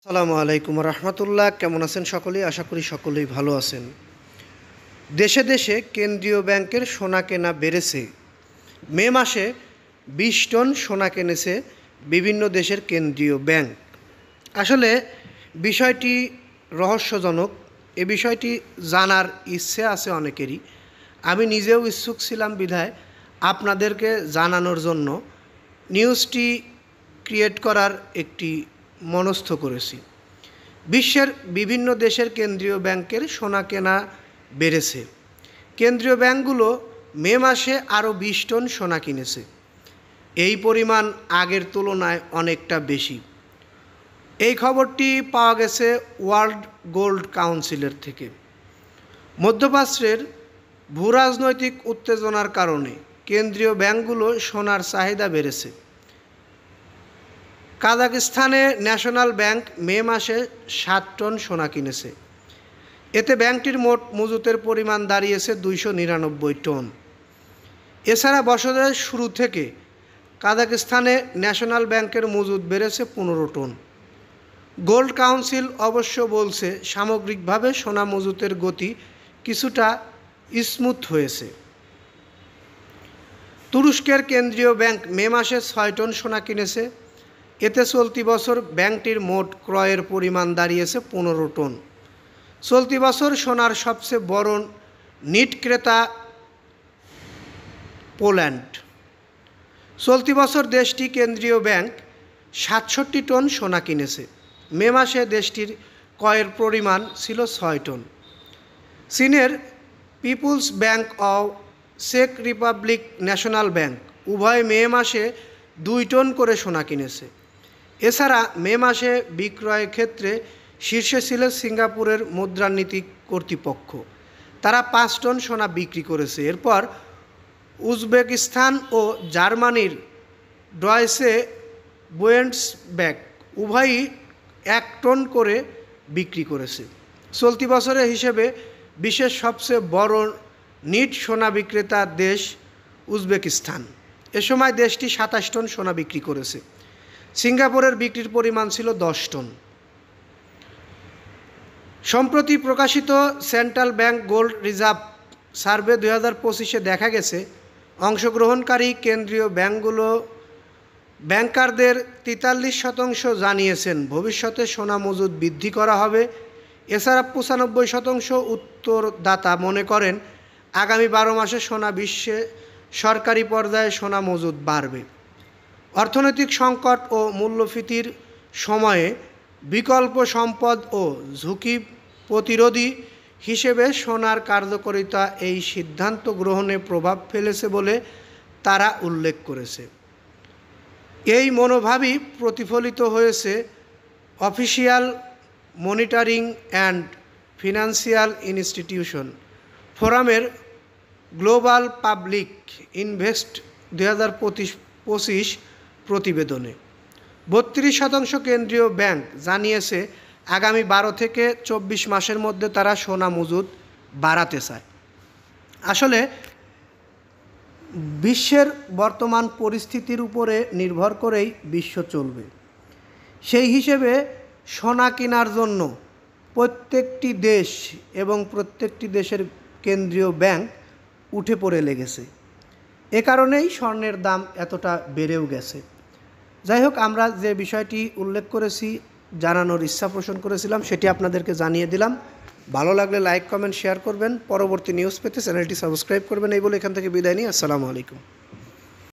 আসসালামু আলাইকুম রহমতুল্লাহ। কেমন আছেন সকলেই? আশা করি সকলেই ভালো আছেন। দেশে দেশে কেন্দ্রীয় ব্যাংকের সোনা কেনা বেড়েছে। মে মাসে 20 টন সোনা কিনেছে বিভিন্ন দেশের কেন্দ্রীয় ব্যাংক। আসলে বিষয়টি রহস্যজনক। এ বিষয়টি জানার ইচ্ছে আছে অনেকেরই। আমি নিজেও ইচ্ছুক ছিলাম বিধায় আপনাদেরকে জানানোর জন্য নিউজটি ক্রিয়েট করার একটি মনস্থ করেছি। বিশ্বের বিভিন্ন দেশের কেন্দ্রীয় ব্যাংকের সোনা কেনা বেড়েছে। কেন্দ্রীয় ব্যাংকগুলো মে মাসে আরও 20 টন সোনা কিনেছে। এই পরিমাণ আগের তুলনায় অনেকটা বেশি। এই খবরটি পাওয়া গেছে ওয়ার্ল্ড গোল্ড কাউন্সিলের থেকে। মধ্যপ্রাচ্যের ভূরাজনৈতিক উত্তেজনার কারণে কেন্দ্রীয় ব্যাংকগুলো সোনার চাহিদা বেড়েছে। কাজাখস্তানে ন্যাশনাল ব্যাংক মে মাসে 7 টন সোনা কিনেছে। এতে ব্যাংকটির মোট মজুতের পরিমাণ দাঁড়িয়েছে 299 টন। এছাড়া বছরের শুরু থেকে কাজাখস্তানে ন্যাশনাল ব্যাংকের মজুত বেড়েছে 15 টন। গোল্ড কাউন্সিল অবশ্য বলছে সামগ্রিকভাবে সোনা মজুতের গতি কিছুটা স্মুথ হয়েছে। তুরস্কের কেন্দ্রীয় ব্যাংক মে মাসে 6 টন সোনা কিনেছে। এতে চলতি বছর ব্যাংকটির মোট ক্রয়ের পরিমাণ দাঁড়িয়েছে 15 টন। চলতি বছর সোনার সবচেয়ে বড় নিট ক্রেতা পোল্যান্ড। চলতি বছর দেশটি কেন্দ্রীয় ব্যাংক 67 টন সোনা কিনেছে। মে মাসে দেশটির ক্রয়ের পরিমাণ ছিল 6 টন। চীনের পিপুলস ব্যাংক অব চেক রিপাবলিক ন্যাশনাল ব্যাংক উভয় মে মাসে 2 টন করে সোনা কিনেছে। এছাড়া মে মাসে বিক্রয়ের ক্ষেত্রে শীর্ষে ছিল সিঙ্গাপুরের মুদ্রানীতি কর্তৃপক্ষ। তারা 5 টন সোনা বিক্রি করেছে। এরপর উজবেকিস্তান ও জার্মানির ডয়েচে বুন্দেসব্যাংক উভয়ই 1 টন করে বিক্রি করেছে। চলতি বছরের হিসেবে বিশ্বের সবচেয়ে বড় নিট সোনা বিক্রেতা দেশ উজবেকিস্তান। এ সময় দেশটি 27 টন সোনা বিক্রি করেছে। সিঙ্গাপুরের বিক্রির পরিমাণ ছিল 10 টন। সম্প্রতি প্রকাশিত central bank gold reserve survey 2025-এ দেখা গেছে অংশগ্রহণকারী কেন্দ্রীয় ব্যাংকারদের 43% জানিয়েছেন ভবিষ্যতে সোনা মজুত বৃদ্ধি করা হবে। এছাড়া 95% উত্তরদাতা মনে করেন আগামী 12 মাসে সোনা বিশ্বে সরকারি পর্যায়ে সোনা মজুত বাড়বে। অর্থনৈতিক সংকট ও মূল্যস্ফীতির সময়ে বিকল্প সম্পদ ও ঝুঁকি প্রতিরোধী হিসেবে সোনার কার্যকারিতা এই সিদ্ধান্ত গ্রহণে প্রভাব ফেলেছে বলে তারা উল্লেখ করেছে। এই মনোভাবই প্রতিফলিত হয়েছে official monitoring and financial institution ফোরামের গ্লোবাল পাবলিক ইনভেস্ট 2025 প্রতিবেদনে। 32% কেন্দ্রীয় ব্যাংক জানিয়েছে আগামী 12 থেকে 24 মাসের মধ্যে তারা সোনা মজুত বাড়াতে চায়। আসলে বিশ্বের বর্তমান পরিস্থিতির উপরে নির্ভর করেই বিশ্ব চলবে। সেই হিসেবে সোনা কেনার জন্য প্রত্যেকটি দেশ এবং প্রত্যেকটি দেশের কেন্দ্রীয় ব্যাংক উঠে পড়ে লেগেছে। এ কারণেই স্বর্ণের দাম এতটা বেড়েও গেছে। যাই হোক, আমরা যে বিষয়টি উল্লেখ করেছি, জানানোর ইচ্ছা পোষণ করেছিলাম, সেটি আপনাদেরকে জানিয়ে দিলাম। ভালো লাগলে লাইক, কমেন্ট, শেয়ার করবেন। পরবর্তী নিউজ পেতে চ্যানেলটি সাবস্ক্রাইব করবেন। এই বলে এখান থেকে বিদায় নিই। আসসালামু আলাইকুম।